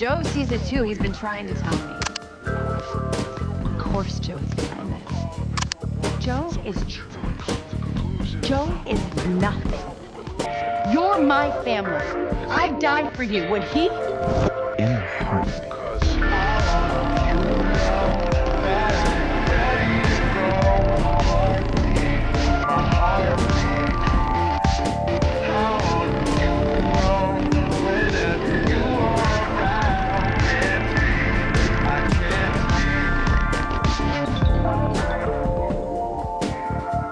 Joe sees it too. He's been trying to tell me. Of course Joe is behind this. Joe is trash. Joe is nothing. You're my family. I'd die for you. Would he? In a heartbeat.